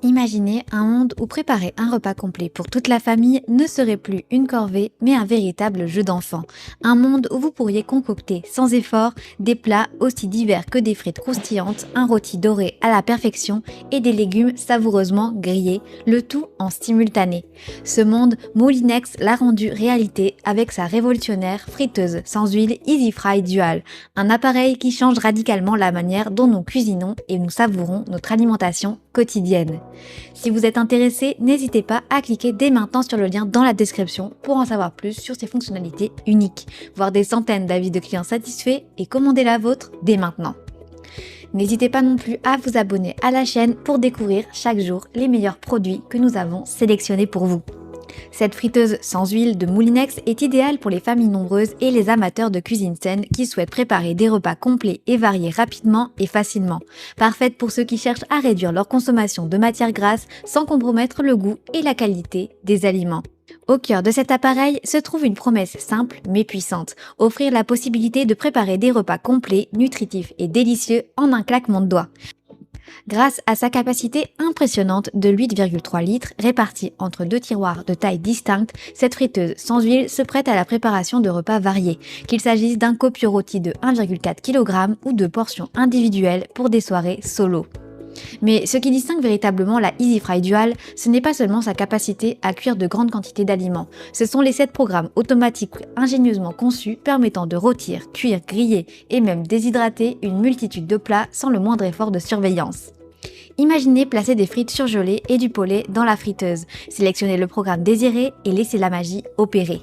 Imaginez un monde où préparer un repas complet pour toute la famille ne serait plus une corvée, mais un véritable jeu d'enfant. Un monde où vous pourriez concocter sans effort des plats aussi divers que des frites croustillantes, un rôti doré à la perfection et des légumes savoureusement grillés, le tout en simultané. Ce monde, Moulinex l'a rendu réalité avec sa révolutionnaire friteuse sans huile Easy Fry Dual, un appareil qui change radicalement la manière dont nous cuisinons et nous savourons notre alimentation quotidienne. Si vous êtes intéressé, n'hésitez pas à cliquer dès maintenant sur le lien dans la description pour en savoir plus sur ces fonctionnalités uniques, voir des centaines d'avis de clients satisfaits et commander la vôtre dès maintenant. N'hésitez pas non plus à vous abonner à la chaîne pour découvrir chaque jour les meilleurs produits que nous avons sélectionnés pour vous. Cette friteuse sans huile de Moulinex est idéale pour les familles nombreuses et les amateurs de cuisine saine qui souhaitent préparer des repas complets et variés rapidement et facilement. Parfaite pour ceux qui cherchent à réduire leur consommation de matières grasses sans compromettre le goût et la qualité des aliments. Au cœur de cet appareil se trouve une promesse simple mais puissante, offrir la possibilité de préparer des repas complets, nutritifs et délicieux en un claquement de doigts. Grâce à sa capacité impressionnante de 8,3 litres répartie entre deux tiroirs de taille distincte, cette friteuse sans huile se prête à la préparation de repas variés, qu'il s'agisse d'un copieux rôti de 1,4 kg ou de portions individuelles pour des soirées solo. Mais ce qui distingue véritablement la Easy Fry Dual, ce n'est pas seulement sa capacité à cuire de grandes quantités d'aliments, ce sont les 7 programmes automatiques ingénieusement conçus permettant de rôtir, cuire, griller et même déshydrater une multitude de plats sans le moindre effort de surveillance. Imaginez placer des frites surgelées et du poulet dans la friteuse, sélectionnez le programme désiré et laissez la magie opérer.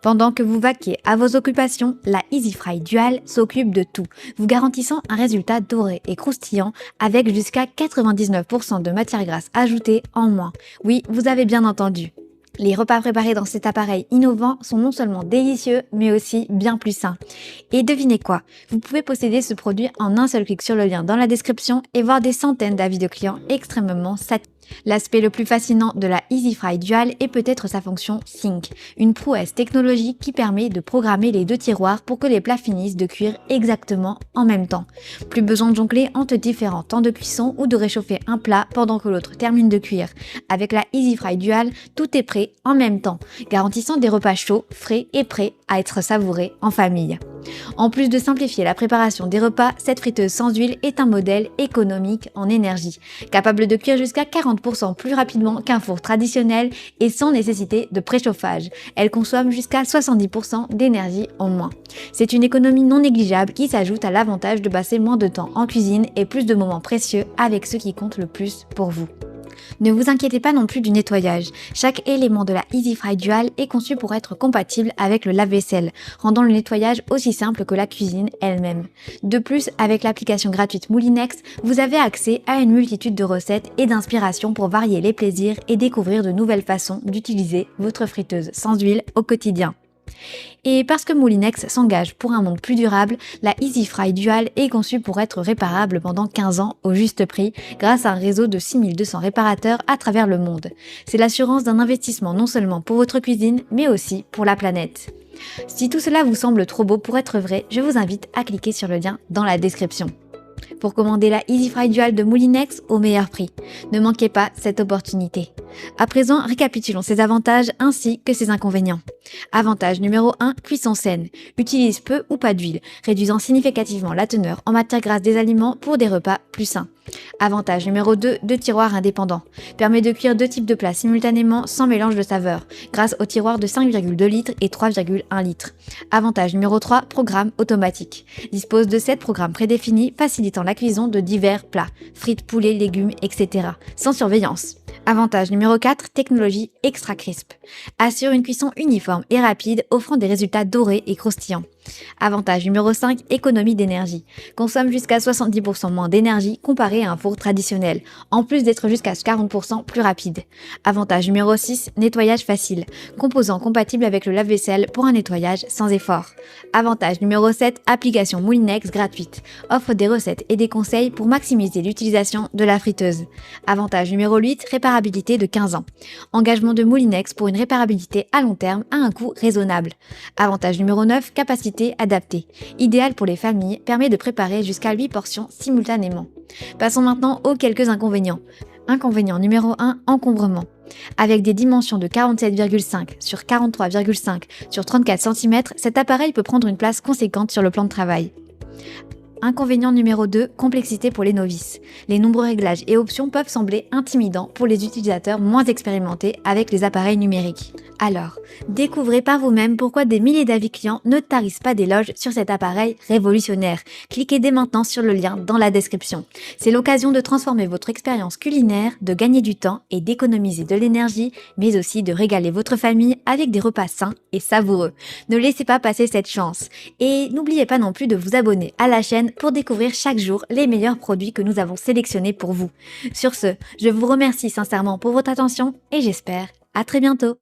Pendant que vous vaquiez à vos occupations, la Easy Fry Dual s'occupe de tout, vous garantissant un résultat doré et croustillant avec jusqu'à 99% de matière grasse ajoutée en moins. Oui, vous avez bien entendu. Les repas préparés dans cet appareil innovant sont non seulement délicieux, mais aussi bien plus sains. Et devinez quoi? Vous pouvez posséder ce produit en un seul clic sur le lien dans la description et voir des centaines d'avis de clients extrêmement satisfaits. L'aspect le plus fascinant de la Easy Fry Dual est peut-être sa fonction Sync, une prouesse technologique qui permet de programmer les deux tiroirs pour que les plats finissent de cuire exactement en même temps. Plus besoin de jongler entre différents temps de cuisson ou de réchauffer un plat pendant que l'autre termine de cuire. Avec la Easy Fry Dual, tout est prêt en même temps, garantissant des repas chauds, frais et prêts à être savourés en famille. En plus de simplifier la préparation des repas, cette friteuse sans huile est un modèle économique en énergie, capable de cuire jusqu'à 40% plus rapidement qu'un four traditionnel et sans nécessité de préchauffage. Elle consomme jusqu'à 70% d'énergie en moins. C'est une économie non négligeable qui s'ajoute à l'avantage de passer moins de temps en cuisine et plus de moments précieux avec ce qui compte le plus pour vous. Ne vous inquiétez pas non plus du nettoyage. Chaque élément de la Easy Fry Dual est conçu pour être compatible avec le lave-vaisselle, rendant le nettoyage aussi simple que la cuisine elle-même. De plus, avec l'application gratuite Moulinex, vous avez accès à une multitude de recettes et d'inspirations pour varier les plaisirs et découvrir de nouvelles façons d'utiliser votre friteuse sans huile au quotidien. Et parce que Moulinex s'engage pour un monde plus durable, la Easy Fry Dual est conçue pour être réparable pendant 15 ans au juste prix grâce à un réseau de 6200 réparateurs à travers le monde. C'est l'assurance d'un investissement non seulement pour votre cuisine, mais aussi pour la planète. Si tout cela vous semble trop beau pour être vrai, je vous invite à cliquer sur le lien dans la description pour commander la Easy Fry Dual de Moulinex au meilleur prix. Ne manquez pas cette opportunité. À présent, récapitulons ses avantages ainsi que ses inconvénients. Avantage numéro 1, cuisson saine. Utilise peu ou pas d'huile, réduisant significativement la teneur en matière grasse des aliments pour des repas plus sains. Avantage numéro 2, deux tiroirs indépendants. Permet de cuire deux types de plats simultanément sans mélange de saveurs, grâce aux tiroirs de 5,2 litres et 3,1 litres. Avantage numéro 3, programme automatique. Dispose de 7 programmes prédéfinis facilitant la cuisson de divers plats, frites, poulets, légumes, etc. sans surveillance. Avantage numéro 4, technologie extra crisp. Assure une cuisson uniforme et rapide, offrant des résultats dorés et croustillants. Avantage numéro 5, économie d'énergie. Consomme jusqu'à 70% moins d'énergie comparé à un four traditionnel, en plus d'être jusqu'à 40% plus rapide. Avantage numéro 6, nettoyage facile. Composant compatible avec le lave-vaisselle pour un nettoyage sans effort. Avantage numéro 7, application Moulinex gratuite. Offre des recettes et des conseils pour maximiser l'utilisation de la friteuse. Avantage numéro 8, réparabilité de 15 ans. Engagement de Moulinex pour une réparabilité à long terme à un coût raisonnable. Avantage numéro 9, capacité adaptée. Idéal pour les familles, permet de préparer jusqu'à 8 portions simultanément. Passons maintenant aux quelques inconvénients. Inconvénient numéro 1, encombrement. Avec des dimensions de 47,5 sur 43,5 sur 34 cm, cet appareil peut prendre une place conséquente sur le plan de travail. Inconvénient numéro 2, complexité pour les novices. Les nombreux réglages et options peuvent sembler intimidants pour les utilisateurs moins expérimentés avec les appareils numériques. Alors, découvrez par vous-même pourquoi des milliers d'avis clients ne tarissent pas d'éloges sur cet appareil révolutionnaire. Cliquez dès maintenant sur le lien dans la description. C'est l'occasion de transformer votre expérience culinaire, de gagner du temps et d'économiser de l'énergie, mais aussi de régaler votre famille avec des repas sains et savoureux. Ne laissez pas passer cette chance. Et n'oubliez pas non plus de vous abonner à la chaîne pour découvrir chaque jour les meilleurs produits que nous avons sélectionnés pour vous. Sur ce, je vous remercie sincèrement pour votre attention et j'espère à très bientôt.